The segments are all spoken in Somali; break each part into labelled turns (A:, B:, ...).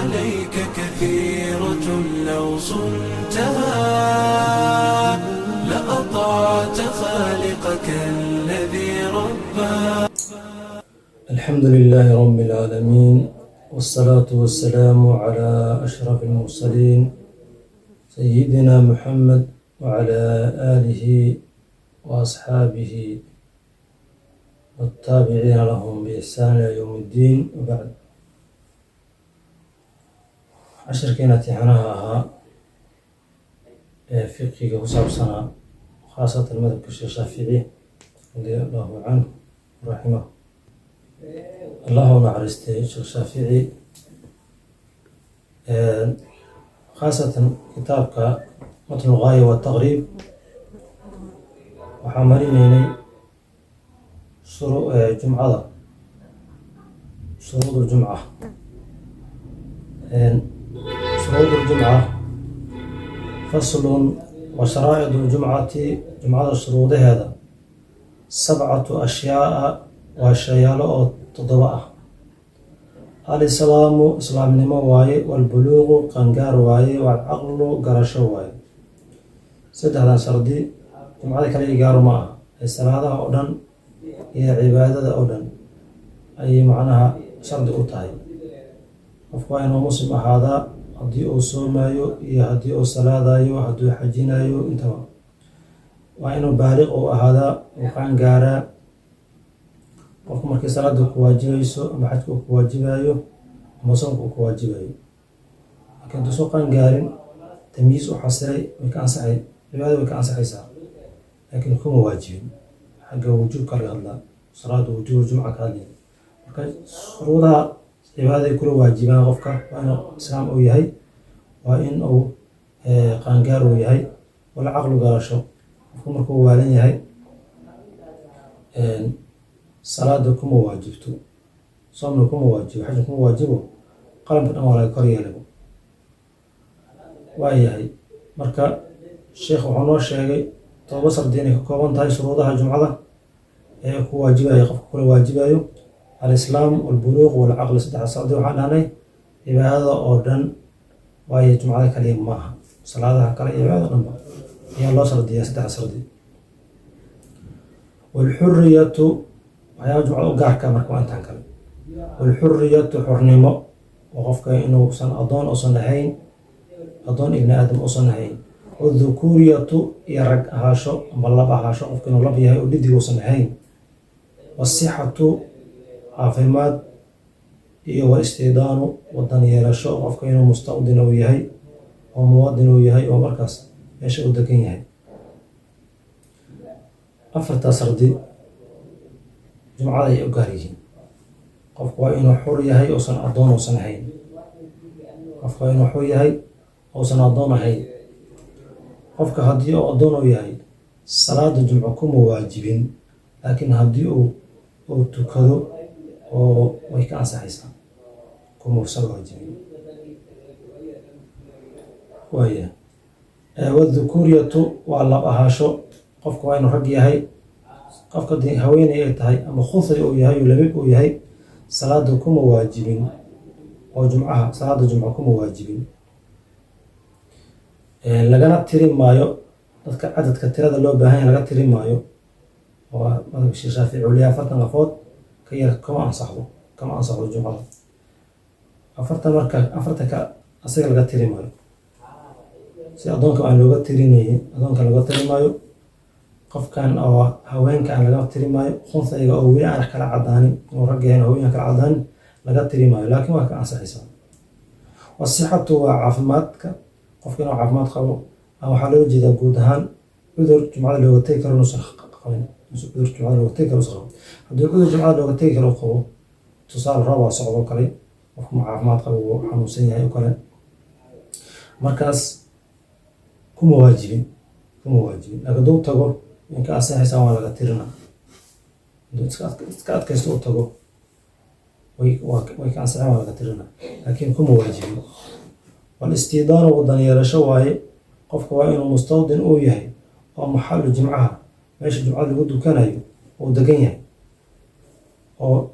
A: عليك كثيرة لو صنتها لأطعت خالقك الذي ربى.
B: الحمد لله رب العالمين، والصلاة والسلام على أشرف المرسلين سيدنا محمد وعلى آله وأصحابه والتابعين لهم بإحسان إلى يوم الدين. وبعد، عشركينا تحناها فقهي وصاب سنة، خاصة المذهب الشافعي رضي الله عنه رحمه الله نعرسته الشيخ الشافعي، خاصة كتابك متن الغاية والتغريب وحامريني جمعة شروط الجمعة. شروط الجمعة فصل. وشرائط الجمعة جمعة الشروط هذا 7 أشياء وشيال أو تضبعه. الإسلام إسلام نمو واي، والبلوغ قنقار واي، والعقل قرشو واي. 6 شردي جمعة كلا يقارو معها الصلاة أودن هي عبادة أودن أي معناها شرد أوتاي. وفقين مسلم هذا هدي أو صومايو يا هدي أو صلاة يو هدي حجينايو انتوا، وإنه بالغ أو هذا وقنقارا qofku markii salaada ku waajibayso ama xajka ku waajibayo ama soonka ku waajibayo, laakiin hadduu soo qangaarin tamyiis u xasilay way ka ansaxay, cibaadada way ka ansaxaysaa, laakiin kuma waajibin. xagga wujuubka laga hadlaa, salaada wujuub jumca ka hadlaya. marka shuruudaha cibaadaday kula waajibaan qofka waa inuu islaam uu yahay, waa in uu qaangaar uu yahay, wala caqlu garasho. qofku markuu waalan yahay salaada kuma waajibto, soomna kuma waajibo, xajna kuma waajibo, qalamka dhan waa laga kor yeelay. waayahay, marka sheekh wuxuu noo sheegay 7 shardi inay ka kooban tahay shuruudaha jumcada ee ku waajibayo qofka kula waajibayo: alislaam, walbuluuq, walcaql. 3 shardi waxaan dhahnay cibaadada oo dhan, waayo jumcada kaliya maaha, salaadaha kale iyo cibaadada dhanba ayaa loo shardiyaa 3 shardi. walxuriyatu waxyaaba jumcada u gaarka marka waa intaan kale. walxuriyatu xornimo, oo qofka inuusan adoon usan ahayn, adoon ibni aadam usan ahayn. waldhukuuriyatu iyo rag ahaasho amba lab ahaasho, qofka inuu lab yahay oo dhidig usan ahayn. wasixatu caafimaad, iyo walistidaanu wadan yeelasho, qofka inuu mustawdin uu yahay oo muwadin uu yahay oo markaas meesha uu degan yahay. 4 shardi jumcada ay u gaar yihiin. qofku waa inuu xur yahay uusan adoon uusan ahayn. qofku waa inuu xur yahay uusan adoon ahayn. qofka haddii uu adoon uu yahay salaada jumco kuma waajibin, laakiin haddii uu tukado oo way ka ansaxaysaa, kuma usan waajibin. waaya wadhukuuriyatu waa lab ahaasho, qofka waa inuu rag yahay. qofka haweeney ay tahay ama khusay uu yahay oo labib uu yahay, salaada kuma waajibin, oo jumcaha salaada jumco kuma waajibin. lagana tiri maayo dadka cadadka tirada loo baahan yahay laga tiri maayo, oo madhabka Sheekh Shaafici uu leeyahay 40 qofood ka yar kama ansaxdo jumcada. 40 marka 40 ka asaga laga tiri maayo, si adoonka aan looga tirinaynin, adoonka laga tiri maayo, qofkan oo haweenka aan laga tiri maayo, khusayga oo weli aan kala cadaanin oo rag yahay haweenka kala cadaanin laga tiri maayo, laakiin waa ka ansaxaysaa. wasixatu waa caafimaadka, qofka inuu caafimaad qabo, ama waxaa loo jeedaa guud ahaan cudur jumcada looga tegi karo inuusan qabin. cudur jumcada looga tegi karo qabo, haddii cudur jumcada looga tegi karo qabo, tusaale roob waa socdo kale, qofku ma caafimaad qabo uu xanuunsan yahay oo kale, markaas kuma waajibin. laakiin hadduu tago in ka ansaxaysaa waa laga tirina. hadduu iska adkaysto u tago way ka ansaxeen waa laga tirina, laakiin kuma waajibin. walistidaanu wadan yeelasho waaye, qofka waa inuu mustawdin uu yahay oo maxalu jimcaha meesha jumcada lagu dukanayo uu degan yahay, oo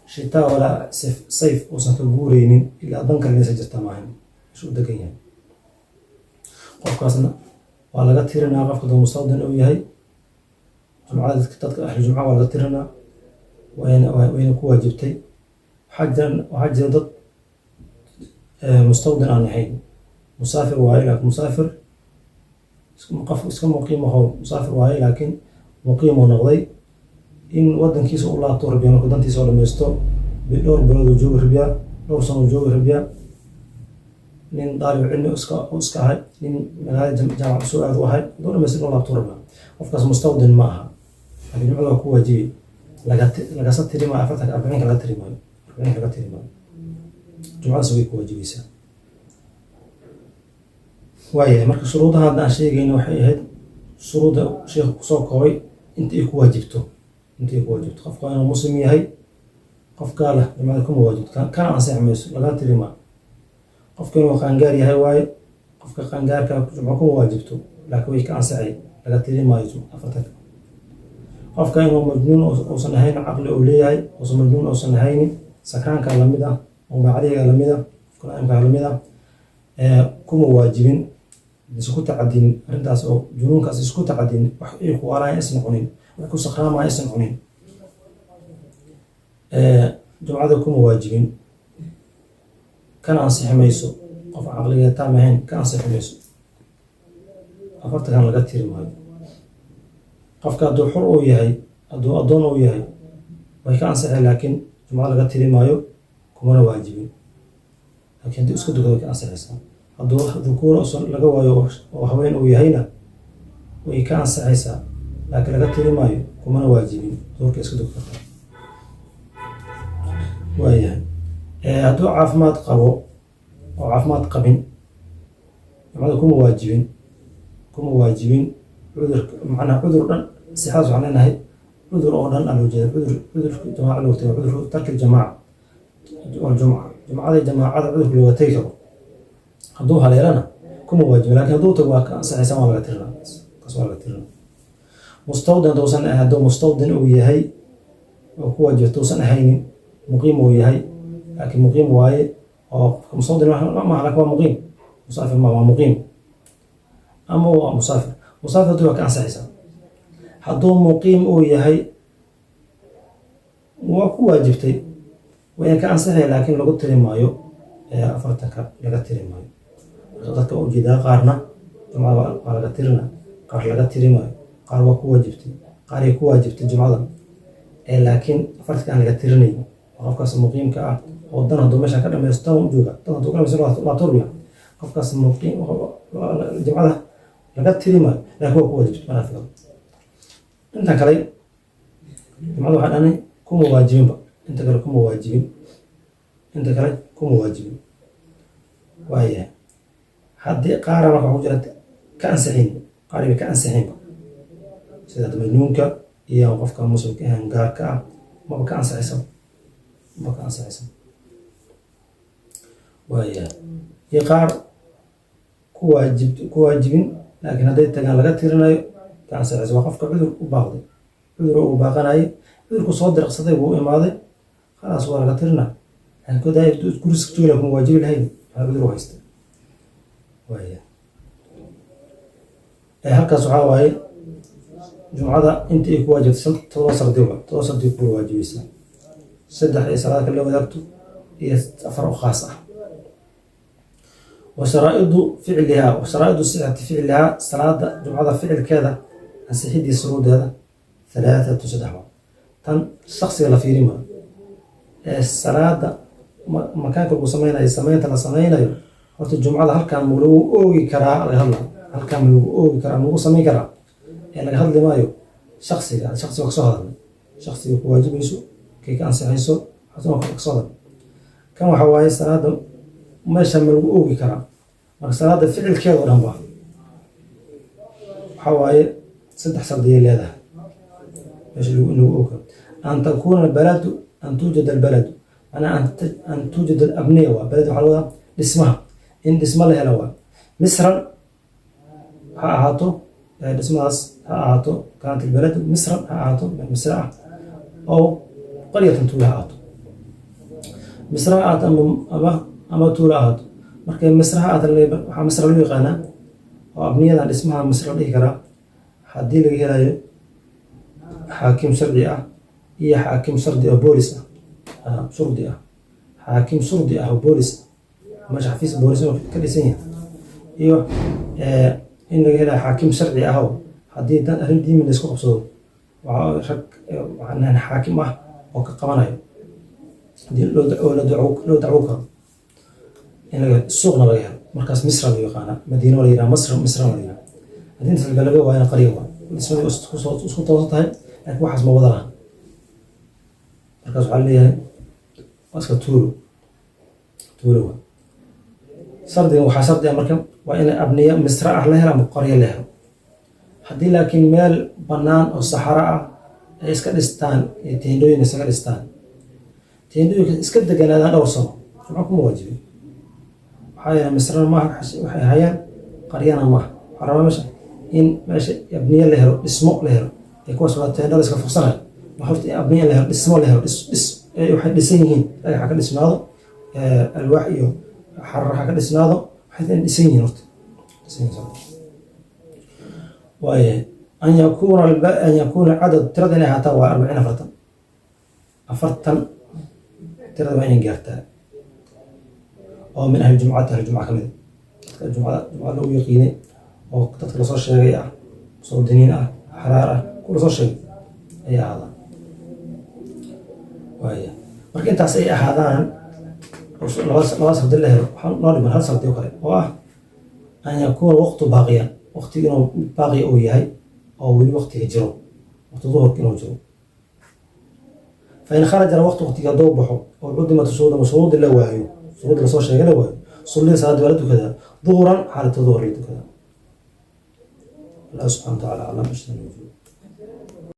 B: shitaa walaa sayf uusan ka guureynin ilaa dan kale inaysan jirta maahan meesha u degan yahay. qofkaasna waa laga tirinaa qofka dad mustawdin uu yahay. jumcada dadka ahlu jumca waa laga tirinaa, wayna ku waajibtay. waxaa jira dad mustawdin aan ahayn, musaafir waaye laakiin musaafir qof iska muqiim aho musaafir waaye laakiin muqiim uu noqday. in wadankiisa u laabto rabiya markuu dantiisa oo dhammaysto dhowr bilood uu joogi rabiyaa, dhowr sano uu joogi rabiyaa. nin daalib cilmi iska ahay, nin magaalada jaamac soo aad u ahay, doo dhammaysta inuu laabto rabiyaa. qofkaas mustawdin ma aha, laakiin jumcada waa ku waajibay. lagasa tiri maayo, 40 laga tiri maayo, 40 laga tiri maayo. jumcadaas way ku waajibaysaa. waayahay marka shuruudaha hadda aan sheegayna waxay ahayd shuruudda sheekhu kusoo koobay inta ay ku waajibto. qofka inuu muslim yahay, qofkaa leh jumcada kuma waajibto, kana ansixi mayso, laga tiri maayo. qofka inuu qaangaar yahay waaye, qofka qaangaarka jumco kuma waajibto laakiin way ka ansixay, laga tiri maayo 40. qofka inuu majnuun uusan ahayn, caqli uu leeyahay, uusan majnuun uusan ahaynin, sakraanka lamid ah, mubacdiga lamid ah, qofka naa'imka lamid ah, kuma waajibin, isku tacadinin arrintaas oo junuunkaas isku tacadinin, wax ay ku waaraan isna cunin, wax ku sakraamaya isna cunin, jumcada kuma waajibin, kana ansixi mayso. qof caqliga taam ahayn ka ansixi mayso, 40 laga tiri maayo. qofka hadduu xur uu yahay, hadduu addoon uu yahay, way ka ansixi laakiin jumco laga tiri maayo, kumana waajibin. laakiin haddii isku dugado way ka ansixaysaa. hadduu dhukuur laga waayo oo haween uu yahayna way ka ansixaysaa, laakiin laga tiri maayo, kumana waajibin. duhurka iska dug karta. waayahay hadduu caafimaad qabo oo caafimaad qabin, jumcada kuma waajibin. macnaa cudur dhan sixaas waxaan leenahay cudur oo dhan loo jeeda. cudurka jamaaca loo tago, cudur tarki jamaaca waljumca, jumcada jamaacada cudurka looga tegi karo hadduu haleelana kuma waajibin, laakiin hadduu tago waa ka ansixaysa, waa laga tirinaa. kaas waa laga tirinaa. hadduu mustawdin uu yahay oo ku waajibta uusan ahaynin, muqiim uu yahay laakiin muqiim waaye, oo qofka mustawdin maaha laakiin waa muqiim, musaafir ma waa muqiim ama waa musaafir. musaafir haddii waa ka ansixaysaa. hadduu muqiim uu yahay waa ku waajibtay, wayna ka ansixaya laakiin lagu tiri maayo, 40 laga tiri maayo. dadka ujeedaa qaarna jumcada waa laga tirina, qaar laga tiri maayo, qaar waa ku waajibtay, qaar ay ku waajibtay jumcada, laakiin 40 aan laga tirinayn. qofkaas muqiimka ah oo dan hadduu meesha ka dhamaysto u jooga, dan hadduu ka dhamaysto waa turbiya. qofkaas muqiim jumcada laga tiri maayo, laakiin waa ku waajibtay manaafiqa. inta kale jumcada waxaa dhanay kuma waajibinba, inta kale kuma waajibin. waayahay haddii qaara marka waxaa ku jira ka ansixin, qaariba ka ansixinba, sida majnuunka iyo qofka muslimka ahaan gaarka ah, maba ka ansixaysa. waayahay iyo qaar ku waajibin laakiin hadday tagaan laga tirinayo ka ansixaysa. waa qofka cudur u baaqday, cudur uu baaqanayay, cudurku soo dirqsaday wuu imaaday, khalaas waa laga tirinaa. laakiin guriska jooga kuma waajibi lahayn, waxaa cudur u haysta. waayahay halkaas waxaa waaye jumcada inta ay ku waajibtay 7 sardi ku waajibaysaa. 3 ay salaad kala wadaagto iyo 4 oo khaas ah. وشرائط صحة فعلها صلاة جمعة فعل كذا أنسحيد يسرود هذا 3 تسدحوا تن شخص يلا في ريما الصلاة مكان كل سمينا تلا سمينا وقت الجمعة هل كان ملو أوي كرا هل كان ملو أوي كرا مو سمي كرا يعني هذا ما يو شخصي وقصها شخصي واجب يسوع كي كان سحيسو حتى ما قصها كم حواي صلاة meesha ma lagu oogi karaa. marka salaada ficilkeeda oo dhan ba waxa waaye 3 shardiye leedahay meesha lagu oogo. an takuna albaladu an tujad albaladu ana an tujad alabniya wa balad waxa laga dhismaha in dhisma la helo waa misran ha ahaato dhismahaas ha ahaato kaanت البلد misran ha ahaato misra oo qaryatan tuula ha ahaato misra aad ama tuulo ahaato. markay misraha aad waxaa misra loo yaqaanaa oo abniyadan dhismaha misra la dhihi karaa haddii laga helayo xaakim sharci ah iyo xaakim shardi oo boolis ah surdi ah xaakim surdi ah oo boolis meesha xafiis boolis ka dhisan yahay iyo in laga helayo xaakim sharci ah oo haddii dan arrin diimin la isku qabsado waxaa rag xaakim ah oo ka qabanayo hadii loo dacwo karo in suuqna laga helo markaas misra loo yaqaana madiina la yidhaha misra la yidhaha haddii intaas laga waayana qarya waa dhismadii isku toosan tahay laakiin waxaas ma wada laha markaas waxaa leeyahay waa iska tuulo waa sardigan waxaa sardi ah marka waa in abniya misra ah la helo ama qarya la helo haddii laakiin meel bannaan oo saxaro ah ay iska dhistaan iyo teendhooyin isaga dhistaan teendhooyinka iska deganaadaan dhowr sano jumco kuma waajibin waxaa yeele misrana maaha waxay hayaan qaryana maaha waxaa rabaa meesha in meesha abniye la helo dhismo la helo ee kuwaas waa teendho la iska fursanayo waa horta in abniye la helo dhismo la helo waxay dhisan yihiin dhagaxa ka dhisnaado alwaax iyo xararaha ka dhisnaado waxay dhisan yihiin horta waaye an yakuuna cadad tirada inay ahaataa waa 40 afartan tirada waa inay gaartaa oo min ahli jumcati ahli jumca kamid dadka jumcada lagu yaqiinay oo dadka lasoo sheegay ah musaadiniin ah xaraar ah kuwa lasoo sheegay ay ahaadaan waaye marka intaas ay ahaadaan laba sardi la helo waxaa noo dhiman hal sardi oo kale oo ah an yakuuna waqtu baaqiyan waqtiga inuu baaqiya uu yahay oo weli waqtiga jiro waqti duhurka inuu jiro fain kharaja waqtiga hadduu baxo oo cudimata shuruudi la waayo shuruudi lasoo sheegay la waayo sullida salaada waa la tukadaa duhuran xaalata duhur la tukadaa allah subxana wa tacaala aclam.